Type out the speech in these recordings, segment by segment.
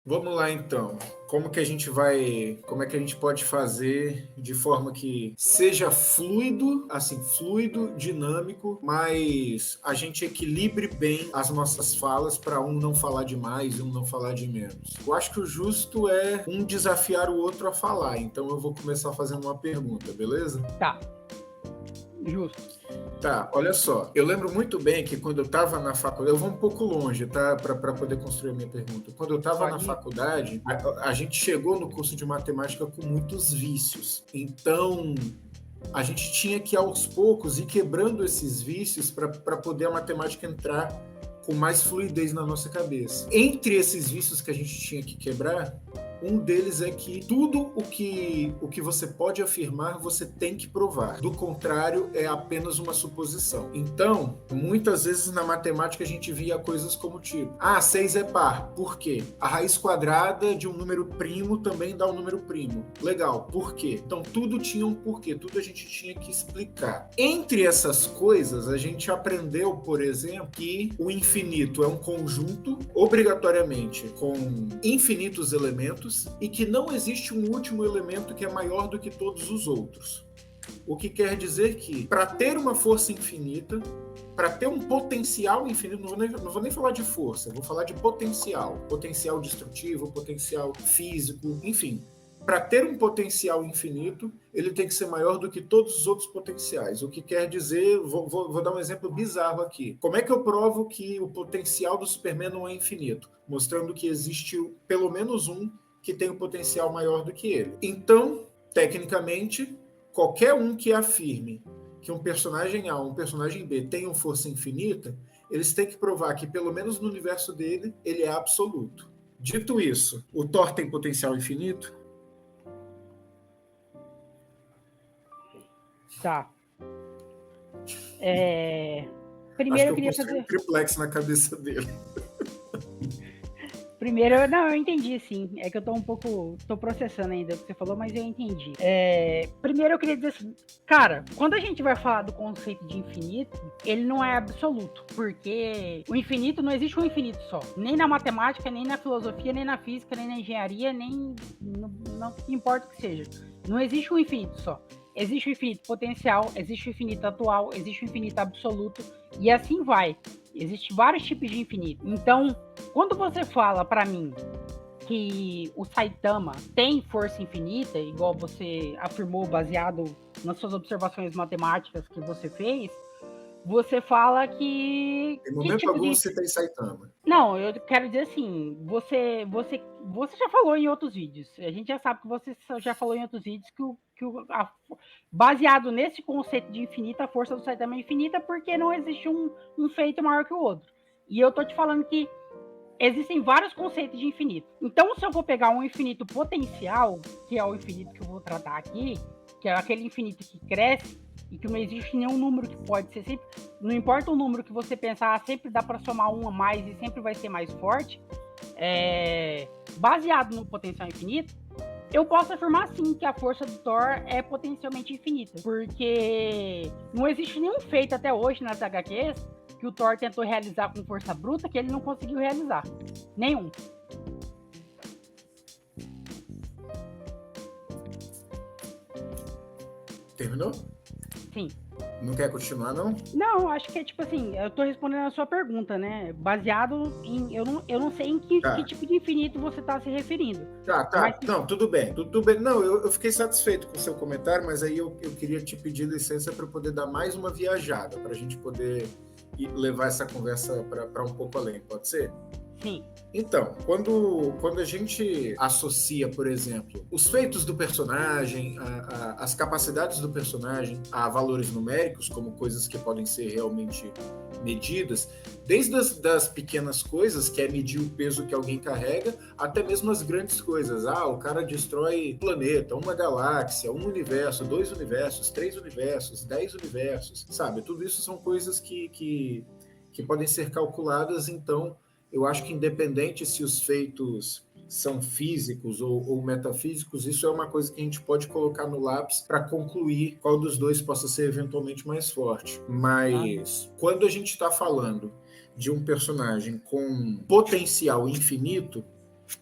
Vamos lá então. Como é que a gente pode fazer de forma que seja fluido, assim, fluido, dinâmico, mas a gente equilibre bem as nossas falas para um não falar de mais e um não falar de menos. Eu acho que o justo é um desafiar o outro a falar, então eu vou começar fazendo uma pergunta, beleza? Tá. Justo. Tá, olha só. Eu lembro muito bem que quando eu estava na faculdade, eu vou um pouco longe, tá? Para poder construir a minha pergunta. Quando eu estava na Pode ir. faculdade, a gente chegou no curso de matemática com muitos vícios. Então, a gente tinha que, aos poucos, ir quebrando esses vícios para poder a matemática entrar com mais fluidez na nossa cabeça. Entre esses vícios que a gente tinha que quebrar, um deles é que tudo o que você pode afirmar, você tem que provar. Do contrário, é apenas uma suposição. Então, muitas vezes na matemática a gente via coisas como tipo: 6 é par. Por quê? A raiz quadrada de um número primo também dá um número primo. Legal. Por quê? Então, tudo tinha um porquê. Tudo a gente tinha que explicar. Entre essas coisas, a gente aprendeu, por exemplo, que o infinito é um conjunto, obrigatoriamente, com infinitos elementos, e que não existe um último elemento que é maior do que todos os outros. O que quer dizer que, para ter uma força infinita, para ter um potencial infinito, não vou nem falar de força, vou falar de potencial destrutivo, potencial físico, enfim. Para ter um potencial infinito, ele tem que ser maior do que todos os outros potenciais. O que quer dizer, vou dar um exemplo bizarro aqui. Como é que eu provo que o potencial do Superman não é infinito? Mostrando que existe pelo menos um que tem um potencial maior do que ele. Então, tecnicamente, qualquer um que afirme que um personagem A ou um personagem B tenham força infinita, eles têm que provar que, pelo menos no universo dele, ele é absoluto. Dito isso, o Thor tem potencial infinito? Tá. Acho Primeiro que eu eu queria construí um fazer. triplex na cabeça dele. Primeiro, não, eu entendi, sim. É que eu tô um pouco. Tô processando ainda o que você falou, mas eu entendi. Primeiro eu queria dizer assim, cara, quando a gente vai falar do conceito de infinito, ele não é absoluto, porque o infinito não existe um infinito só. Nem na matemática, nem na filosofia, nem na física, nem na engenharia, nem. Não importa o que seja. Não existe um infinito só. Existe o infinito potencial, existe o infinito atual, existe o infinito absoluto, e assim vai. Existem vários tipos de infinito. Então, quando você fala para mim que o Saitama tem força infinita, igual você afirmou baseado nas suas observações matemáticas que você fez, você fala que Em momento tipo algum de. você tem Saitama. Não, eu quero dizer assim, você já falou em outros vídeos. A gente já sabe que você já falou em outros vídeos baseado nesse conceito de infinito, a força do Saitama é infinita porque não existe um feito maior que o outro. E eu tô te falando que existem vários conceitos de infinito. Então, se eu vou pegar um infinito potencial, que é o infinito que eu vou tratar aqui, que é aquele infinito que cresce e que não existe nenhum número que pode ser sempre. Não importa o número que você pensar, sempre dá para somar um a mais e sempre vai ser mais forte. Baseado no potencial infinito, eu posso afirmar sim que a força do Thor é potencialmente infinita, porque não existe nenhum feito até hoje nas HQs que o Thor tentou realizar com força bruta que ele não conseguiu realizar. Nenhum. Terminou? Sim. Não quer continuar, não? Não, acho que é tipo assim, eu tô respondendo a sua pergunta, né? Baseado em. Eu não sei em que tipo de infinito você tá se referindo. Tá. Mas... Não, tudo bem. Não, eu fiquei satisfeito com o seu comentário, mas aí eu queria te pedir licença para poder dar mais uma viajada, para a gente poder levar essa conversa para um pouco além, pode ser? Sim. Então, quando a gente associa, por exemplo, os feitos do personagem, as capacidades do personagem a valores numéricos, como coisas que podem ser realmente medidas, desde das pequenas coisas, que é medir o peso que alguém carrega, até mesmo as grandes coisas. O cara destrói um planeta, uma galáxia, um universo, 2 universos, 3 universos, 10 universos, sabe? Tudo isso são coisas que podem ser calculadas, então eu acho que independente se os feitos são físicos ou metafísicos, isso é uma coisa que a gente pode colocar no lápis para concluir qual dos dois possa ser eventualmente mais forte. Mas quando a gente está falando de um personagem com potencial infinito,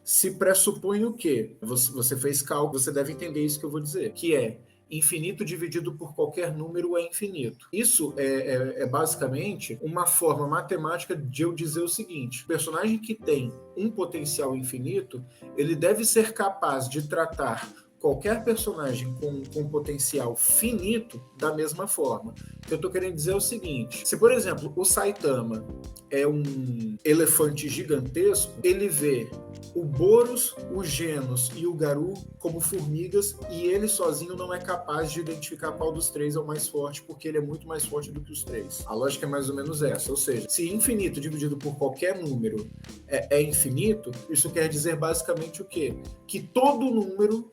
se pressupõe o quê? Você fez cálculo, você deve entender isso que eu vou dizer, que é infinito dividido por qualquer número é infinito. Isso é basicamente uma forma matemática de eu dizer o seguinte: o personagem que tem um potencial infinito, ele deve ser capaz de tratar qualquer personagem com potencial finito da mesma forma. O que eu estou querendo dizer é o seguinte: se, por exemplo, o Saitama é um elefante gigantesco, ele vê o Boros, o Genos e o Garou como formigas, e ele sozinho não é capaz de identificar qual dos três é o mais forte, porque ele é muito mais forte do que os três. A lógica é mais ou menos essa, ou seja, se infinito dividido por qualquer número é infinito, isso quer dizer basicamente o quê? Que todo número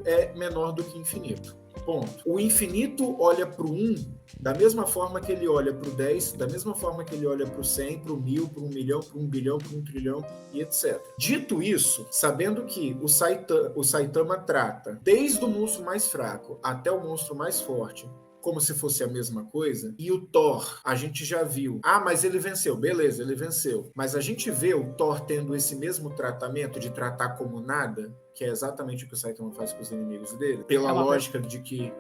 é menor do que infinito. Ponto. O infinito olha para o 1 da mesma forma que ele olha para o 10, da mesma forma que ele olha para o 100, para o 1000, para o 1 milhão, para o 1 bilhão, para o 1 trilhão e etc. Dito isso, sabendo que o Saitama trata desde o monstro mais fraco até o monstro mais forte como se fosse a mesma coisa, e o Thor, a gente já viu, mas ele venceu, beleza, ele venceu, mas a gente vê o Thor tendo esse mesmo tratamento de tratar como nada, que é exatamente o que o Saitama faz com os inimigos dele, pela lógica de que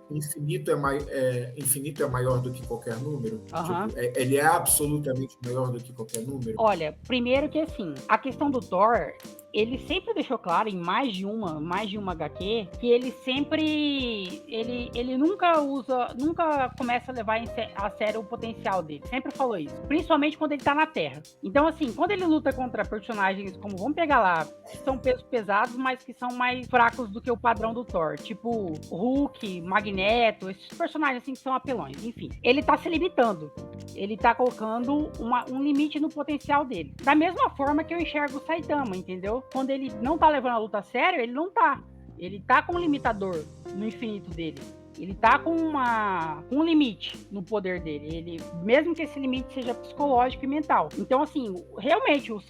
infinito é maior do que qualquer número. Tipo, ele é absolutamente maior do que qualquer número. Olha, primeiro que assim, a questão do Thor, ele sempre deixou claro em mais de uma HQ, que ele sempre, ele nunca começa a levar a sério o potencial dele. Sempre falou isso. Principalmente quando ele tá na Terra. Então, assim, quando ele luta contra personagens como, vamos pegar lá, que são pesos pesados, mas que são mais fracos do que o padrão do Thor. Tipo, Hulk, Magneto, esses personagens assim que são apelões. Enfim, ele tá se limitando. Ele tá colocando um limite no potencial dele. Da mesma forma que eu enxergo o Saitama, entendeu? Quando ele não tá levando a luta a sério, ele não tá. Ele tá com um limitador no infinito dele. Ele tá com um limite no poder dele. Ele, mesmo que esse limite seja psicológico e mental. Então, assim, realmente, o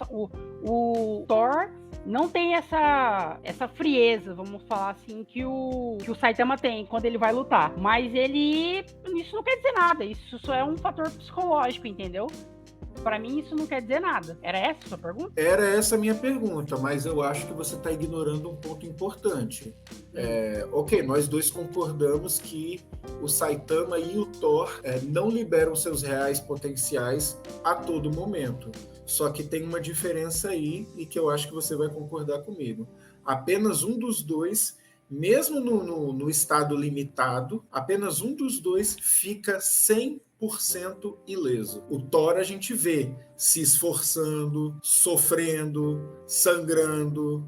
Thor não tem essa frieza, vamos falar assim, que o Saitama tem quando ele vai lutar. Mas isso não quer dizer nada. Isso só é um fator psicológico, entendeu? Para mim, isso não quer dizer nada. Era essa a sua pergunta? Era essa a minha pergunta, mas eu acho que você está ignorando um ponto importante. Ok, nós dois concordamos que o Saitama e o Thor não liberam seus reais potenciais a todo momento. Só que tem uma diferença aí e que eu acho que você vai concordar comigo. Apenas um dos dois, mesmo no estado limitado, apenas um dos dois fica 100% ileso. O Thor a gente vê se esforçando, sofrendo, sangrando,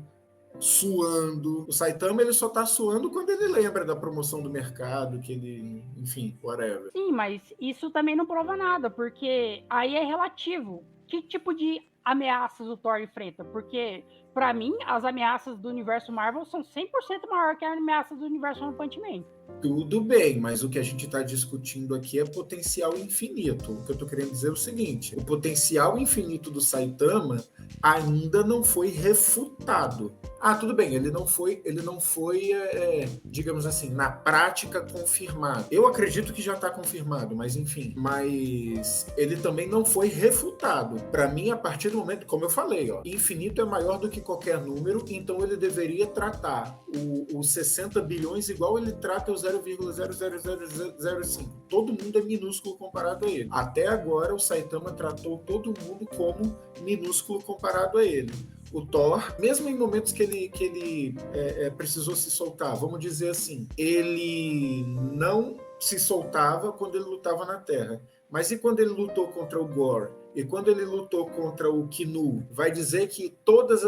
suando. O Saitama ele só tá suando quando ele lembra da promoção do mercado, que ele, enfim, whatever. Sim, mas isso também não prova nada, porque aí é relativo. Que tipo de ameaças o Thor enfrenta? Porque, pra mim, as ameaças do universo Marvel são 100% maior que as ameaças do universo One Punch Man. Tudo bem, mas o que a gente está discutindo aqui é potencial infinito. O que eu estou querendo dizer é o seguinte: o potencial infinito do Saitama ainda não foi refutado. Tudo bem, ele não foi, digamos assim, na prática confirmado. Eu acredito que já está confirmado, mas enfim. Mas ele também não foi refutado. Para mim, a partir do momento, como eu falei, infinito é maior do que qualquer número, então ele deveria tratar os 60 bilhões igual ele trata o 0,00005. Todo mundo é minúsculo comparado a ele. Até agora, o Saitama tratou todo mundo como minúsculo comparado a ele. O Thor, mesmo em momentos que ele precisou se soltar, vamos dizer assim, ele não se soltava quando ele lutava na Terra. Mas e quando ele lutou contra o Gore? E quando ele lutou contra o Kinu? Vai dizer que todos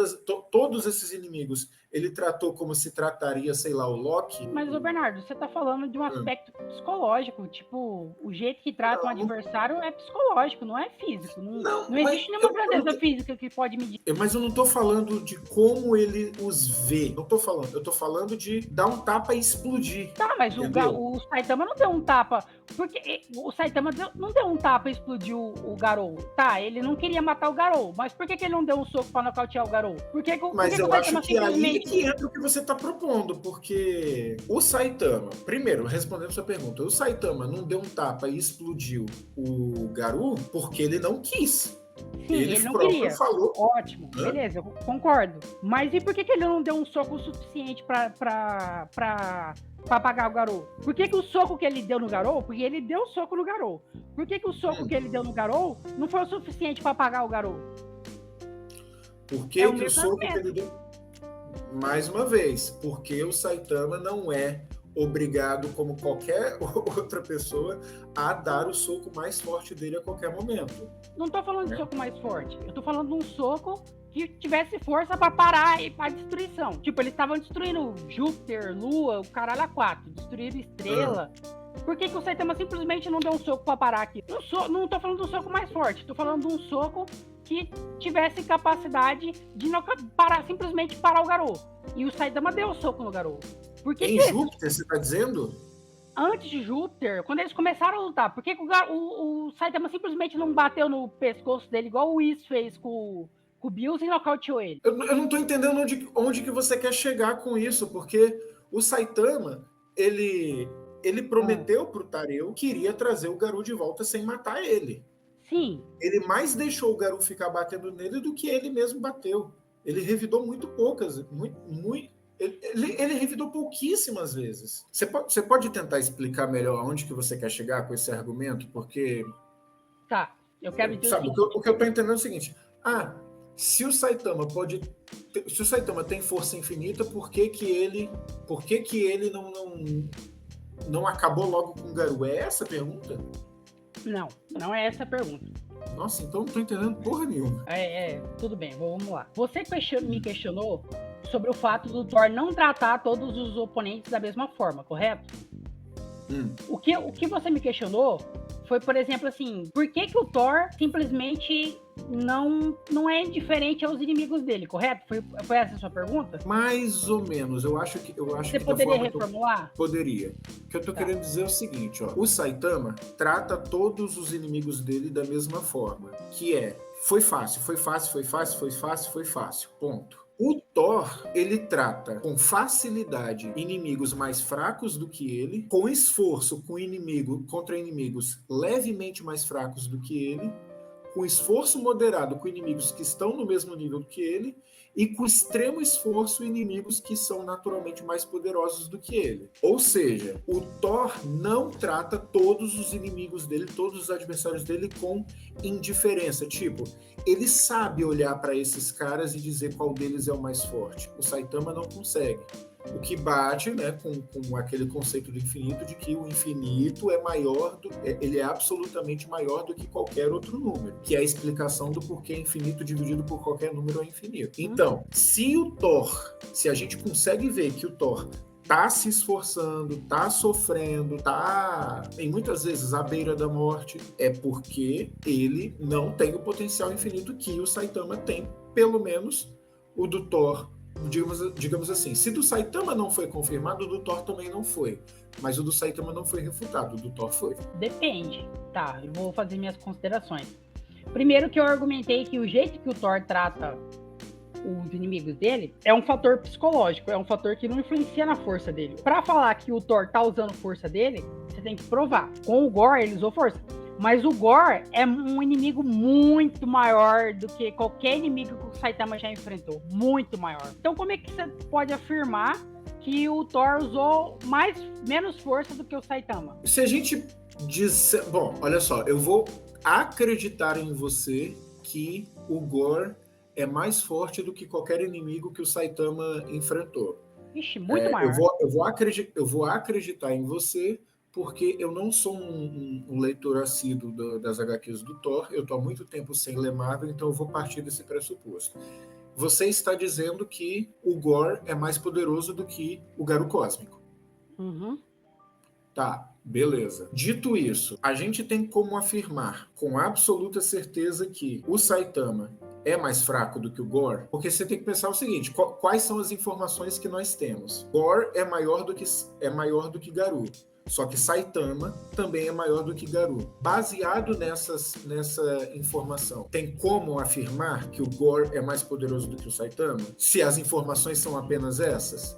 esses inimigos ele tratou como se trataria, sei lá, o Loki? Mas, Bernardo, você tá falando de um aspecto psicológico. Tipo, o jeito que trata um adversário é psicológico, não é físico. Não existe nenhuma grandeza física que pode medir. Mas eu não tô falando de como ele os vê. Não tô falando. Eu tô falando de dar um tapa e explodir. Tá, mas o Saitama não deu um tapa. Porque o Saitama não deu um tapa e explodiu o Garou. Tá, ele não queria matar o Garou. Mas por que ele não deu um soco pra nocautear o Garou? Mas eu acho que aí que entra o que você tá propondo. Porque o Saitama, primeiro, respondendo sua pergunta, o Saitama não deu um tapa e explodiu o Garou porque ele não quis. Sim, ele não próprio queria. falou. Ótimo, beleza, eu concordo. Mas e por que ele não deu um soco suficiente pra pagar o Garou? Por que o soco que ele deu no Garou? Porque ele deu soco no Garou. Por que o soco que ele deu no Garou não foi o suficiente pra pagar o Garou? Por que o soco que ele deu... Mais uma vez, porque o Saitama não é obrigado, como qualquer outra pessoa, a dar o soco mais forte dele a qualquer momento. Não tô falando de soco mais forte. Eu tô falando de um soco que tivesse força pra parar e pra destruição. Tipo, eles estavam destruindo Júpiter, Lua, o caralho a 4. Destruíram estrela. Por que o Saitama simplesmente não deu um soco pra parar aqui? Não tô falando de um soco mais forte. Tô falando de um soco que tivesse capacidade de não parar, simplesmente parar o Garou. E o Saitama deu o soco no Garou. Em Júpiter, você tá dizendo? Antes de Júpiter, quando eles começaram a lutar, por que o Saitama simplesmente não bateu no pescoço dele igual o Whis fez com o Bills e nocauteou ele? Eu não tô entendendo onde que você quer chegar com isso, porque o Saitama, ele prometeu pro Tareu que iria trazer o Garou de volta sem matar ele. Sim. Ele mais deixou o Garou ficar batendo nele do que ele mesmo bateu. Ele revidou muito poucas, ele revidou pouquíssimas vezes. Você pode tentar explicar melhor onde que você quer chegar com esse argumento? Porque... Tá, eu quero dizer sabe, o que eu tô entendendo é o seguinte. Se o Saitama tem força infinita, por que ele não acabou logo com o Garou? É essa a pergunta? Não é essa a pergunta. Nossa, então não tô entendendo porra nenhuma. Tudo bem, vamos lá. Você me questionou sobre o fato do Thor não tratar todos os oponentes da mesma forma, correto? O que você me questionou foi, por exemplo, assim, por que o Thor simplesmente não é indiferente aos inimigos dele, correto? Foi essa a sua pergunta? Mais ou menos. Eu acho Você que poderia reformular? Poderia. O que eu tô querendo dizer é o seguinte, ó. O Saitama trata todos os inimigos dele da mesma forma, que é: foi fácil, ponto. O Thor, ele trata com facilidade inimigos mais fracos do que ele, com esforço contra inimigos levemente mais fracos do que ele, com esforço moderado com inimigos que estão no mesmo nível que ele, e com extremo esforço inimigos que são naturalmente mais poderosos do que ele. Ou seja, o Thor não trata todos os inimigos dele, todos os adversários dele com indiferença. Tipo, ele sabe olhar para esses caras e dizer qual deles é o mais forte. O Saitama não consegue. O que bate, né, com aquele conceito do infinito, de que o infinito é maior, ele é absolutamente maior do que qualquer outro número, que é a explicação do porquê infinito dividido por qualquer número é infinito. Então, se a gente consegue ver que o Thor tá se esforçando, tá sofrendo, tá, em muitas vezes, à beira da morte, é porque ele não tem o potencial infinito que o Saitama tem, pelo menos o do Thor. Digamos assim, se do Saitama não foi confirmado, o do Thor também não foi. Mas o do Saitama não foi refutado, o do Thor foi. Depende. Tá, eu vou fazer minhas considerações. Primeiro que eu argumentei que o jeito que o Thor trata os inimigos dele é um fator psicológico, é um fator que não influencia na força dele. Pra falar que o Thor tá usando força dele, você tem que provar. Com o Gore, ele usou força. Mas o Gore é um inimigo muito maior do que qualquer inimigo que o Saitama já enfrentou. Muito maior. Então como é que você pode afirmar que o Thor usou menos força do que o Saitama? Se a gente disser... Bom, olha só, eu vou acreditar em você que o Gore é mais forte do que qualquer inimigo que o Saitama enfrentou. Ixi, muito maior. Eu vou acreditar em você, porque eu não sou um leitor assíduo das HQs do Thor, eu estou há muito tempo sem ler Marvel, então eu vou partir desse pressuposto. Você está dizendo que o Gore é mais poderoso do que o Garou Cósmico. Uhum. Tá, beleza. Dito isso, a gente tem como afirmar com absoluta certeza que o Saitama é mais fraco do que o Gore? Porque você tem que pensar o seguinte, quais são as informações que nós temos? Gore é maior do que Garou. Só que Saitama também é maior do que Garou. Baseado nessa informação, tem como afirmar que o Gore é mais poderoso do que o Saitama? Se as informações são apenas essas?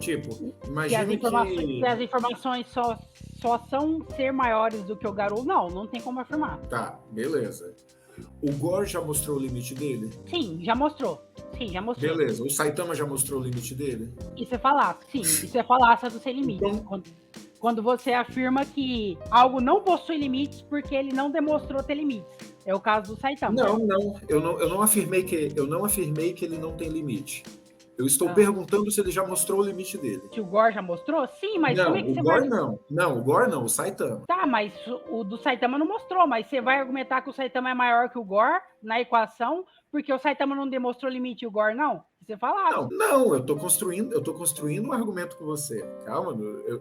Tipo, imagina se as informações só são ser maiores do que o Garou, não tem como afirmar. Tá, beleza. O Gore já mostrou o limite dele? Sim, já mostrou. Sim, já mostrou. Beleza. O Saitama já mostrou o limite dele? Isso é falácia, sim. Isso é falácia do sem limites. Então, Quando você afirma que algo não possui limites porque ele não demonstrou ter limites. É o caso do Saitama. não. Eu não afirmei que ele não tem limite. Eu estou perguntando se ele já mostrou o limite dele. Se o Gore já mostrou? Sim, mas Não, como é que o você Gore vai... não. Não, o Gore não, o Saitama. Tá, mas o do Saitama não mostrou, mas você vai argumentar que o Saitama é maior que o Gore na equação, porque o Saitama não demonstrou limite e o Gore não? Você fala. Não, eu tô construindo um argumento com você. Calma,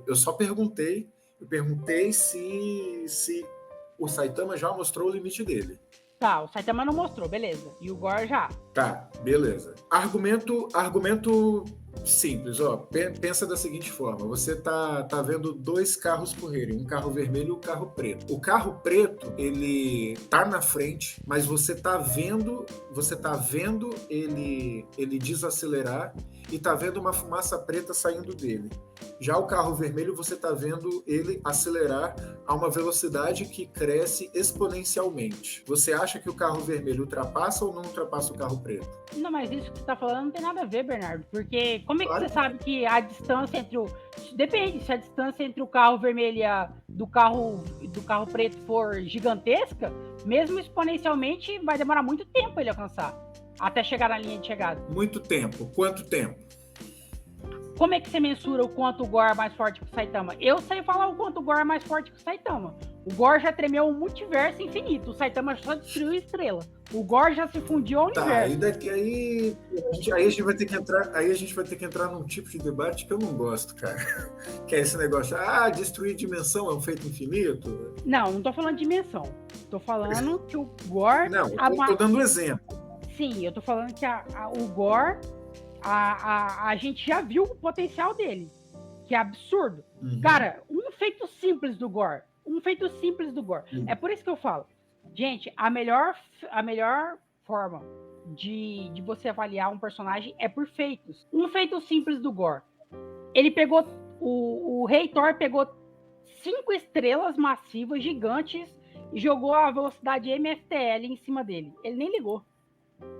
eu só perguntei. Eu perguntei se o Saitama já mostrou o limite dele. Tá, o Saitama não mostrou, beleza. E o Gore já. Tá, beleza. Argumento simples, ó. Pensa da seguinte forma: você tá vendo dois carros correrem, um carro vermelho e um carro preto. O carro preto, ele tá na frente, mas você tá vendo ele desacelerar e tá vendo uma fumaça preta saindo dele. Já o carro vermelho, você tá vendo ele acelerar a uma velocidade que cresce exponencialmente. Você acha que o carro vermelho ultrapassa ou não ultrapassa o carro preto? Não, mas isso que você tá falando não tem nada a ver, Bernardo. Porque como é que você sabe que a distância entre o... Depende, se a distância entre o carro vermelho e do carro preto for gigantesca, mesmo exponencialmente, vai demorar muito tempo ele alcançar. Até chegar na linha de chegada. Muito tempo. Quanto tempo? Como é que você mensura o quanto o Gore é mais forte que o Saitama? Eu sei falar o quanto o Gore é mais forte que o Saitama. O Gore já tremeu um multiverso infinito. O Saitama só destruiu a estrela. O Gore já se fundiu ao universo. Aí a gente vai ter que entrar num tipo de debate que eu não gosto, cara. Que é esse negócio, destruir dimensão é um feito infinito? Não tô falando de dimensão. Tô falando que o Gore... Não, eu tô dando um exemplo. Sim, eu tô falando que o Gore... A gente já viu o potencial dele, que é absurdo. Uhum. Cara, um feito simples do Gore. É por isso que eu falo. Gente, a melhor forma de você avaliar um personagem é por feitos. Um feito simples do Gore. Ele pegou... O Rei Thor pegou 5 estrelas massivas, gigantes, e jogou a velocidade MFTL em cima dele. Ele nem ligou.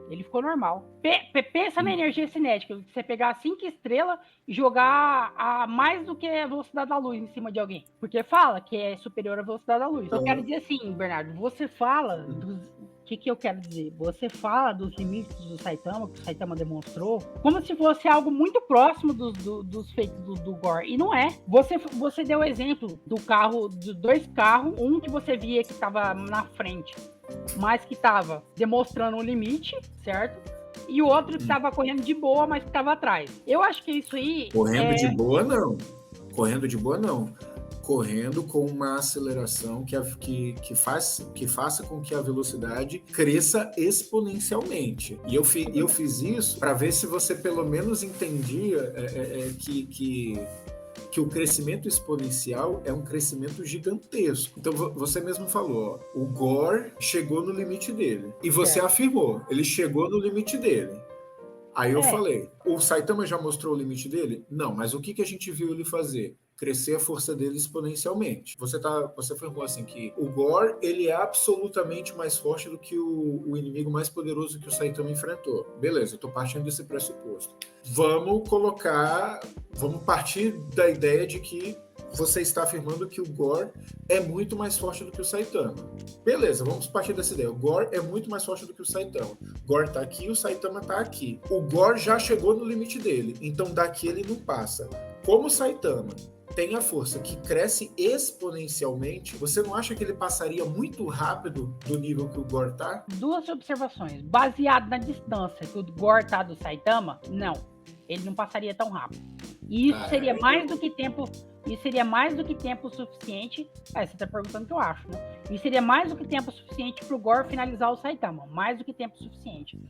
Ele ficou normal. Pensa na energia cinética. Você pegar 5 estrelas e jogar a mais do que a velocidade da luz em cima de alguém. Porque fala que é superior à velocidade da luz. Eu quero dizer assim, Bernardo, você fala dos... O que eu quero dizer? Você fala dos limites do Saitama, que o Saitama demonstrou, como se fosse algo muito próximo dos feitos do Gore. E não é. Você deu o exemplo do carro, de 2 carros, um que você via que estava na frente, mas que estava demonstrando um limite, certo? E o outro que estava correndo de boa, mas que estava atrás. Eu acho que isso aí... Correndo de boa, não. Correndo com uma aceleração que faça com que a velocidade cresça exponencialmente. E eu fiz isso para ver se você pelo menos entendia que o crescimento exponencial é um crescimento gigantesco. Então você mesmo falou, ó, o Gore chegou no limite dele. E você afirmou, ele chegou no limite dele. Aí eu falei, o Saitama já mostrou o limite dele? Não, mas o que a gente viu ele fazer? Crescer a força dele exponencialmente. Você afirmou assim que o Gore, ele é absolutamente mais forte do que o inimigo mais poderoso que o Saitama enfrentou. Beleza, eu tô partindo desse pressuposto. Vamos partir da ideia de que você está afirmando que o Gore é muito mais forte do que o Saitama. Beleza, vamos partir dessa ideia. O Gore é muito mais forte do que o Saitama. O Gore tá aqui, o Saitama tá aqui. O Gore já chegou no limite dele, então daqui ele não passa. Como o Saitama tem a força que cresce exponencialmente, você não acha que ele passaria muito rápido do nível que o Gore tá? 2 observações. Baseado na distância que o Gore tá do Saitama, não. Ele não passaria tão rápido. E isso seria mais do que tempo... Isso seria mais do que tempo suficiente... você tá perguntando o que eu acho, né? Isso seria mais do que tempo suficiente pro Gore finalizar o Saitama. Mais do que tempo suficiente.